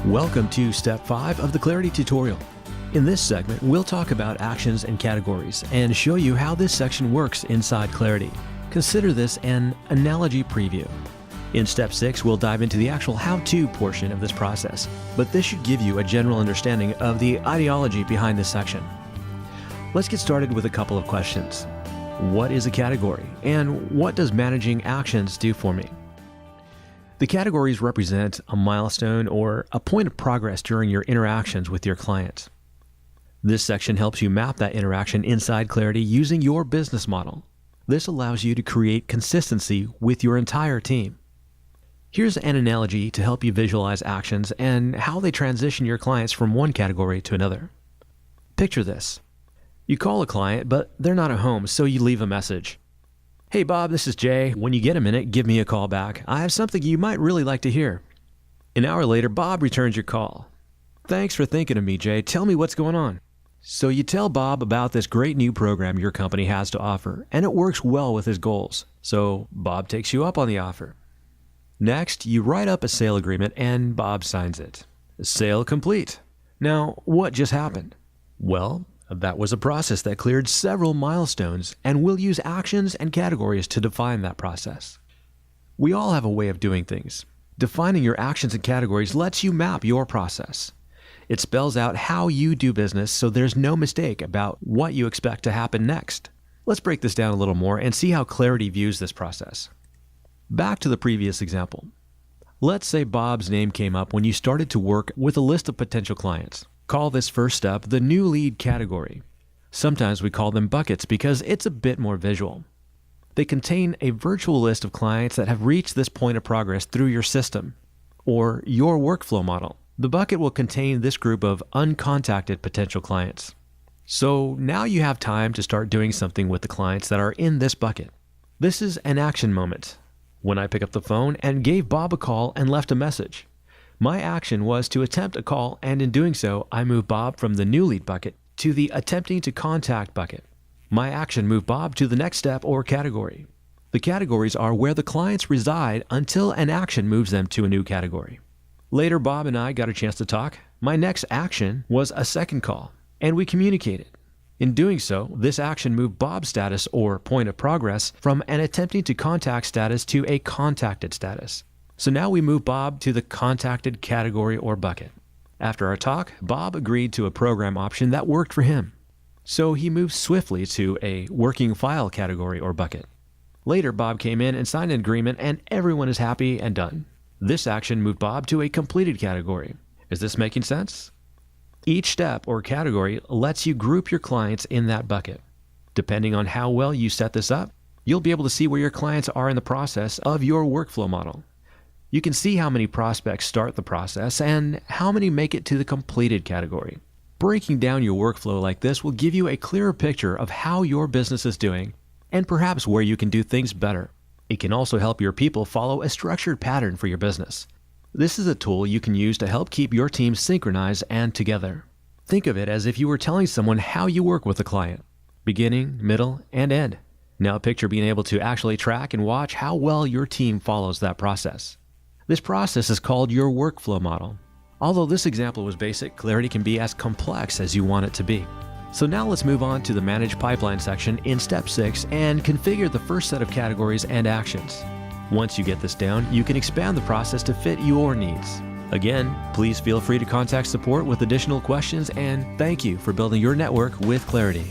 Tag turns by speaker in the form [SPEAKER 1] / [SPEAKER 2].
[SPEAKER 1] Welcome to Step 5 of the Clarity tutorial. In this segment, we'll talk about actions and categories and show you how this section works inside Clarity. Consider this an analogy preview. In Step 6, we'll dive into the actual how-to portion of this process, but this should give you a general understanding of the ideology behind this section. Let's get started with a couple of questions. What is a category, and what does managing actions do for me? The categories represent a milestone or a point of progress during your interactions with your clients. This section helps you map that interaction inside Clarity using your business model. This allows you to create consistency with your entire team. Here's an analogy to help you visualize actions and how they transition your clients from one category to another. Picture this. You call a client, but they're not at home, so you leave a message. "Hey Bob, this is Jay. When you get a minute, give me a call back. I have something you might really like to hear." An hour later, Bob returns your call. "Thanks for thinking of me, Jay. Tell me what's going on." So you tell Bob about this great new program your company has to offer, and it works well with his goals. So Bob takes you up on the offer. Next, you write up a sale agreement and Bob signs it. Sale complete. Now, what just happened? Well, that was a process that cleared several milestones, and we'll use actions and categories to define that process. We all have a way of doing things. Defining your actions and categories lets you map your process. It spells out how you do business so there's no mistake about what you expect to happen next. Let's break this down a little more and see how Clarity views this process. Back to the previous example. Let's say Bob's name came up when you started to work with a list of potential clients. Call this first step the new lead category. Sometimes we call them buckets because it's a bit more visual. They contain a virtual list of clients that have reached this point of progress through your system or your workflow model. The bucket will contain this group of uncontacted potential clients. So now you have time to start doing something with the clients that are in this bucket. This is an action moment. When I pick up the phone and gave Bob a call and left a message. My action was to attempt a call, and in doing so, I moved Bob from the new lead bucket to the attempting to contact bucket. My action moved Bob to the next step or category. The categories are where the clients reside until an action moves them to a new category. Later, Bob and I got a chance to talk. My next action was a second call, and we communicated. In doing so, this action moved Bob's status or point of progress from an attempting to contact status to a contacted status. So now we move Bob to the contacted category or bucket. After our talk, Bob agreed to a program option that worked for him. So he moved swiftly to a working file category or bucket. Later, Bob came in and signed an agreement, and everyone is happy and done. This action moved Bob to a completed category. Is this making sense? Each step or category lets you group your clients in that bucket. Depending on how well you set this up, you'll be able to see where your clients are in the process of your workflow model. You can see how many prospects start the process and how many make it to the completed category. Breaking down your workflow like this will give you a clearer picture of how your business is doing and perhaps where you can do things better. It can also help your people follow a structured pattern for your business. This is a tool you can use to help keep your team synchronized and together. Think of it as if you were telling someone how you work with a client, beginning, middle, and end. Now picture being able to actually track and watch how well your team follows that process. This process is called your workflow model. Although this example was basic, Clarity can be as complex as you want it to be. So now let's move on to the Manage Pipeline section in Step 6 and configure the first set of categories and actions. Once you get this down, you can expand the process to fit your needs. Again, please feel free to contact support with additional questions, and thank you for building your network with Clarity.